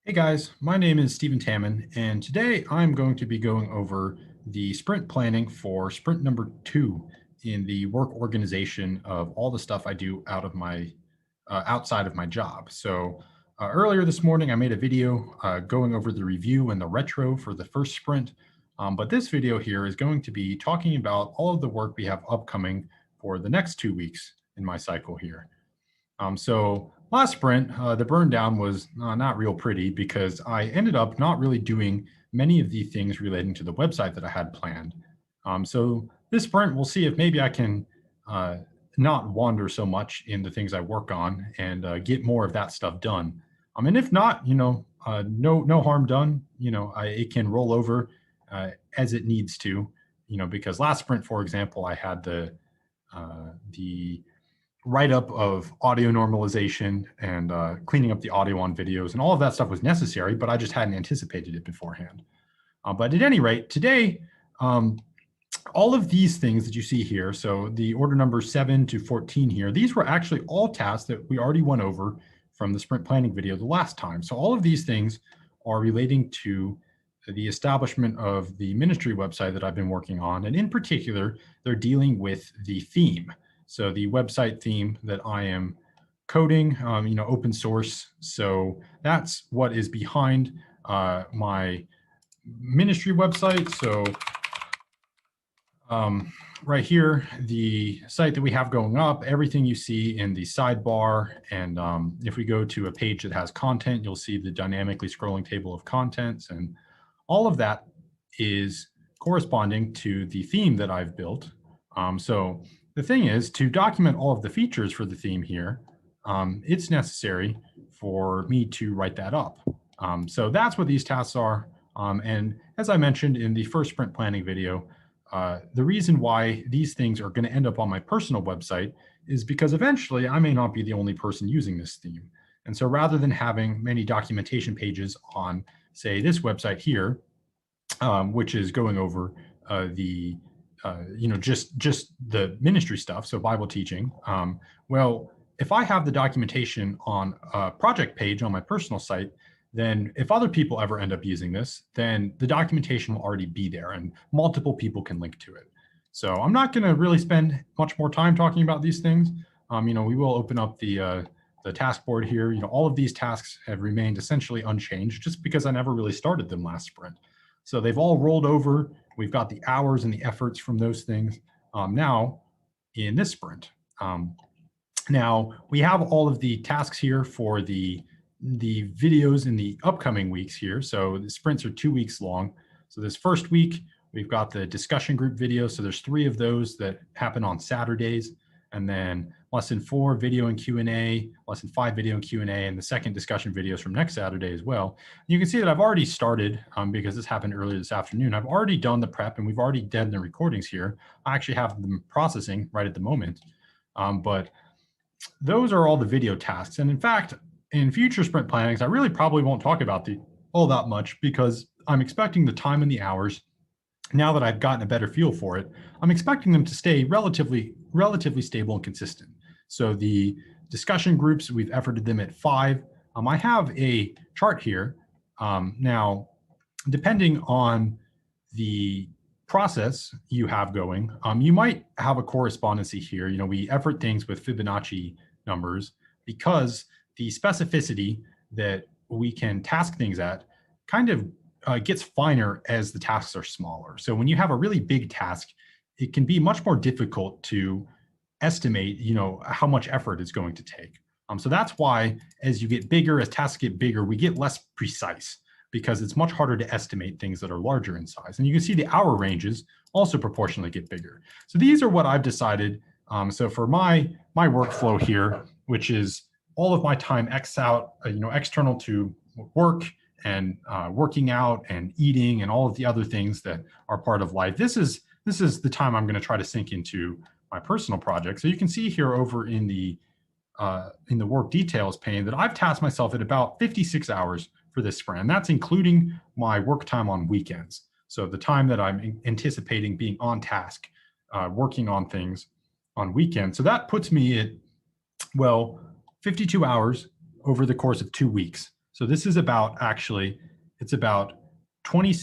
Hey guys, my name is Stephen Tamman, and today I'm going to be going over the sprint planning for sprint number 2 in the work organization of all the stuff I do outside of my job. Earlier this morning, I made a video going over the review and the retro for the first sprint, but this video here is going to be talking about all of the work we have upcoming for the next 2 weeks in my cycle here. So last sprint, the burn down was not real pretty because I ended up not really doing many of the things relating to the website that I had planned. So this sprint, we'll see if maybe I can not wander so much in the things I work on and get more of that stuff done. And if not, no harm done. It can roll over as it needs to. Because last sprint, for example, I had the write-up of audio normalization and cleaning up the audio on videos, and all of that stuff was necessary, but I just hadn't anticipated it beforehand. But at any rate, today, all of these things that you see here, so the order number 7 to 14 here, these were actually all tasks that we already went over from the sprint planning video the last time. So all of these things are relating to the establishment of the ministry website that I've been working on. And in particular, they're dealing with the theme. So the website theme that I am coding, open source. So that's what is behind my ministry website. So right here, the site that we have going up, everything you see in the sidebar. And if we go to a page that has content, you'll see the dynamically scrolling table of contents. And all of that is corresponding to the theme that I've built. So the thing is, to document all of the features for the theme here, it's necessary for me to write that up. So that's what these tasks are. And as I mentioned in the first sprint planning video, the reason why these things are going to end up on my personal website is because eventually I may not be the only person using this theme. And so rather than having many documentation pages on, say, this website here, which is going over just the ministry stuff, so Bible teaching. Well, if I have the documentation on a project page on my personal site, then if other people ever end up using this, then the documentation will already be there and multiple people can link to it. So I'm not going to really spend much more time talking about these things. We will open up the task board here. All of these tasks have remained essentially unchanged just because I never really started them last sprint. So they've all rolled over. We've got the hours and the efforts from those things now in this sprint. Now we have all of the tasks here for the videos in the upcoming weeks here. So the sprints are 2 weeks long. So this first week, we've got the discussion group video. So there's 3 of those that happen on Saturdays. And then lesson 4, video and Q&A, lesson 5, video and Q&A, and the second discussion videos from next Saturday as well. You can see that I've already started, because this happened earlier this afternoon. I've already done the prep and we've already done the recordings here. I actually have them processing right at the moment. But those are all the video tasks. And in fact, in future sprint plannings, I really probably won't talk about all that much because I'm expecting the time and the hours, now that I've gotten a better feel for it, I'm expecting them to stay relatively stable and consistent. So the discussion groups, we've efforted them at 5. I have a chart here. Now, depending on the process you have going, you might have a correspondency here. We effort things with Fibonacci numbers because the specificity that we can task things at kind of gets finer as the tasks are smaller. So when you have a really big task, it can be much more difficult to estimate, how much effort it's going to take. So that's why as you get bigger, as tasks get bigger, we get less precise because it's much harder to estimate things that are larger in size. And you can see the hour ranges also proportionally get bigger. So these are what I've decided. So for my workflow here, which is all of my time external to work and working out and eating and all of the other things that are part of life. This is the time I'm going to try to sink into my personal project. So you can see here over in the work details pane that I've tasked myself at about 56 hours for this sprint. And that's including my work time on weekends. So the time that I'm anticipating being on task, working on things on weekends. So that puts me at, 52 hours over the course of 2 weeks. So this is about actually, it's about 20,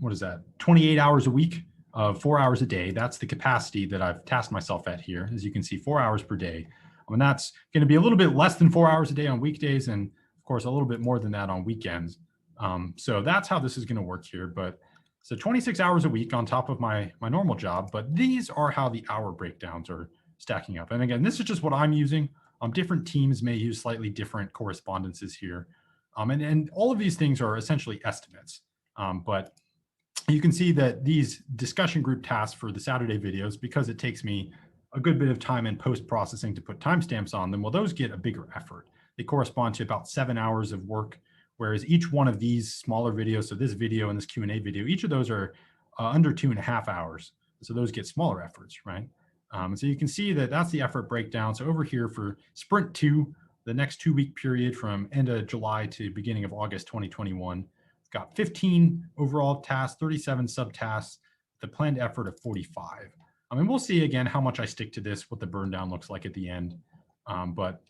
what is that? 28 hours a week of 4 hours a day. That's the capacity that I've tasked myself at here. As you can see, 4 hours per day. And that's going to be a little bit less than 4 hours a day on weekdays, and of course, a little bit more than that on weekends. So that's how this is going to work here. But so 26 hours a week on top of my normal job, but these are how the hour breakdowns are stacking up. And again, this is just what I'm using. Different teams may use slightly different correspondences here. And all of these things are essentially estimates. But you can see that these discussion group tasks for the Saturday videos, because it takes me a good bit of time in post-processing to put timestamps on them, well, those get a bigger effort. They correspond to about 7 hours of work, whereas each one of these smaller videos, so this video and this Q&A video, each of those are under 2.5 hours. So those get smaller efforts, right? So you can see that that's the effort breakdown. So over here for Sprint 2, the next 2-week period from end of July to beginning of August 2021, it's got 15 overall tasks, 37 subtasks, the planned effort of 45. And we'll see again how much I stick to this, what the burn down looks like at the end. But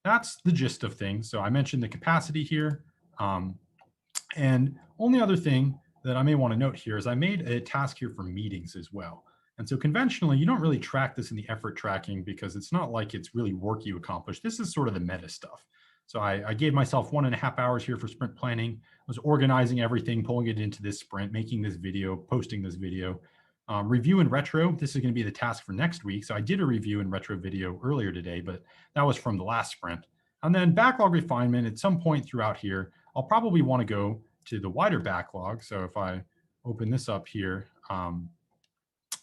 that's the gist of things. So I mentioned the capacity here. And only other thing that I may want to note here is I made a task here for meetings as well. And so conventionally, you don't really track this in the effort tracking because it's not like it's really work you accomplish. This is sort of the meta stuff. So I gave myself 1.5 hours here for sprint planning. I was organizing everything, pulling it into this sprint, making this video, posting this video. Review and retro, this is going to be the task for next week. So I did a review and retro video earlier today, but that was from the last sprint. And then backlog refinement at some point throughout here, I'll probably want to go to the wider backlog. So if I open this up here,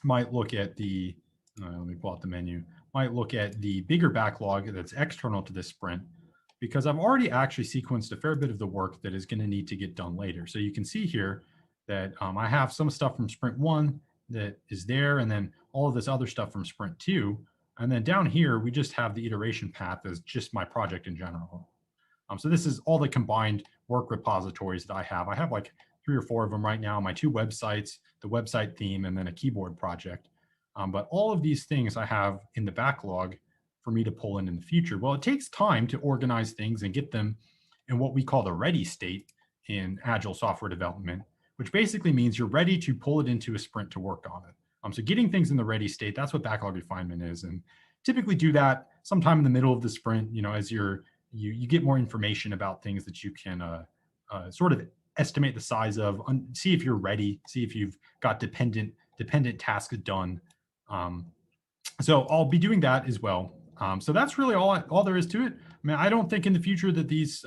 might look at the, let me pull out the menu, might look at the bigger backlog that's external to this sprint, because I've already actually sequenced a fair bit of the work that is going to need to get done later. So you can see here that I have some stuff from sprint 1 that is there, and then all of this other stuff from sprint 2. And then down here, we just have the iteration path as just my project in general. So this is all the combined work repositories that I have. I have like 3 or 4 of them right now, my 2 websites, the website theme, and then a keyboard project. But all of these things I have in the backlog for me to pull in the future. Well, it takes time to organize things and get them in what we call the ready state in Agile software development, which basically means you're ready to pull it into a sprint to work on it. So getting things in the ready state, that's what backlog refinement is. And typically do that sometime in the middle of the sprint, as you get more information about things that you can sort of estimate the size of, see if you're ready, see if you've got dependent tasks done. So I'll be doing that as well. So that's really all there is to it. I mean, I don't think in the future that these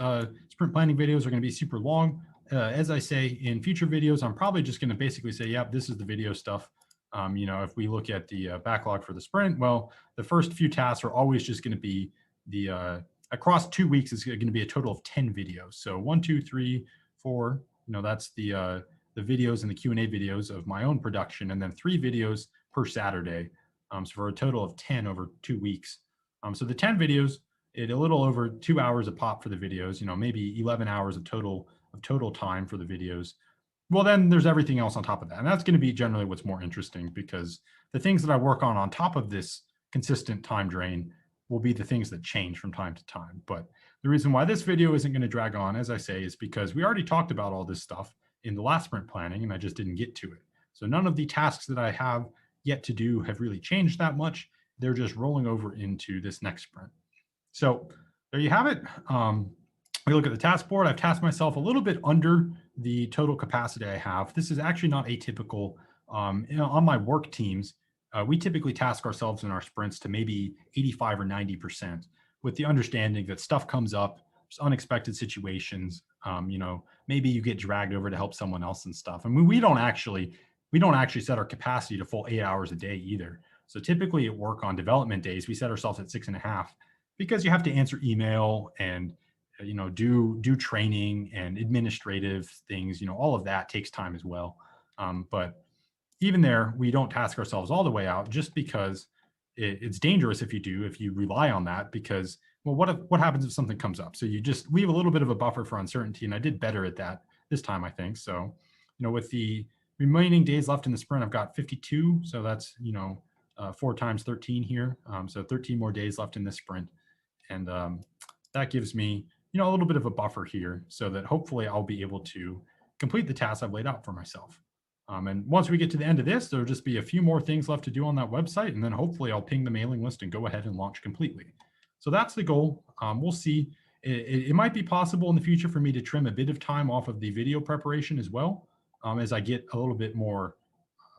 sprint planning videos are going to be super long. As I say, in future videos, I'm probably just going to basically say, yep, this is the video stuff. If we look at the backlog for the sprint, well, the first few tasks are always just going to be the across 2 weeks is going to be a total of 10 videos. So 1, 2, 3, 4. That's the videos and the Q&A videos of my own production, and then 3 videos per Saturday. So for a total of 10 over 2 weeks. So the 10 videos, a little over 2 hours a pop for the videos. Maybe 11 hours of total time for the videos. Well, then there's everything else on top of that, and that's going to be generally what's more interesting, because the things that I work on top of this consistent time drain will be the things that change from time to time. But the reason why this video isn't going to drag on, as I say, is because we already talked about all this stuff in the last sprint planning, and I just didn't get to it. So none of the tasks that I have yet to do have really changed that much. They're just rolling over into this next sprint. So there you have it. We look at the task board. I've tasked myself a little bit under the total capacity I have. This is actually not atypical. On my work teams, we typically task ourselves in our sprints to maybe 85 or 90%, with the understanding that stuff comes up, there's unexpected situations. Maybe you get dragged over to help someone else and stuff. I mean, we don't actually set our capacity to full 8 hours a day either. So typically at work on development days, we set ourselves at 6.5, because you have to answer email and do training and administrative things. All of that takes time as well. But even there, we don't task ourselves all the way out, just because it's dangerous if you rely on that, because, well, what happens if something comes up? So you just leave a little bit of a buffer for uncertainty, and I did better at that this time, I think. So, with the remaining days left in the sprint, I've got 52. So that's, 4 times 13 here. So 13 more days left in this sprint. And that gives me, a little bit of a buffer here so that hopefully I'll be able to complete the tasks I've laid out for myself. And once we get to the end of this, there'll just be a few more things left to do on that website. And then hopefully I'll ping the mailing list and go ahead and launch completely. So that's the goal. We'll see. It might be possible in the future for me to trim a bit of time off of the video preparation as well, as I get a little bit more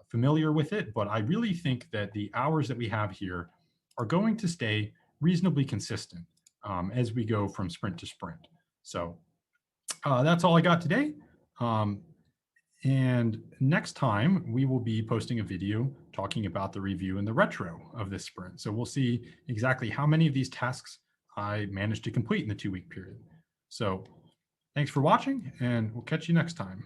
familiar with it. But I really think that the hours that we have here are going to stay reasonably consistent as we go from sprint to sprint. So that's all I got today. And next time we will be posting a video talking about the review and the retro of this sprint. So we'll see exactly how many of these tasks I managed to complete in the 2-week period. So thanks for watching, and we'll catch you next time.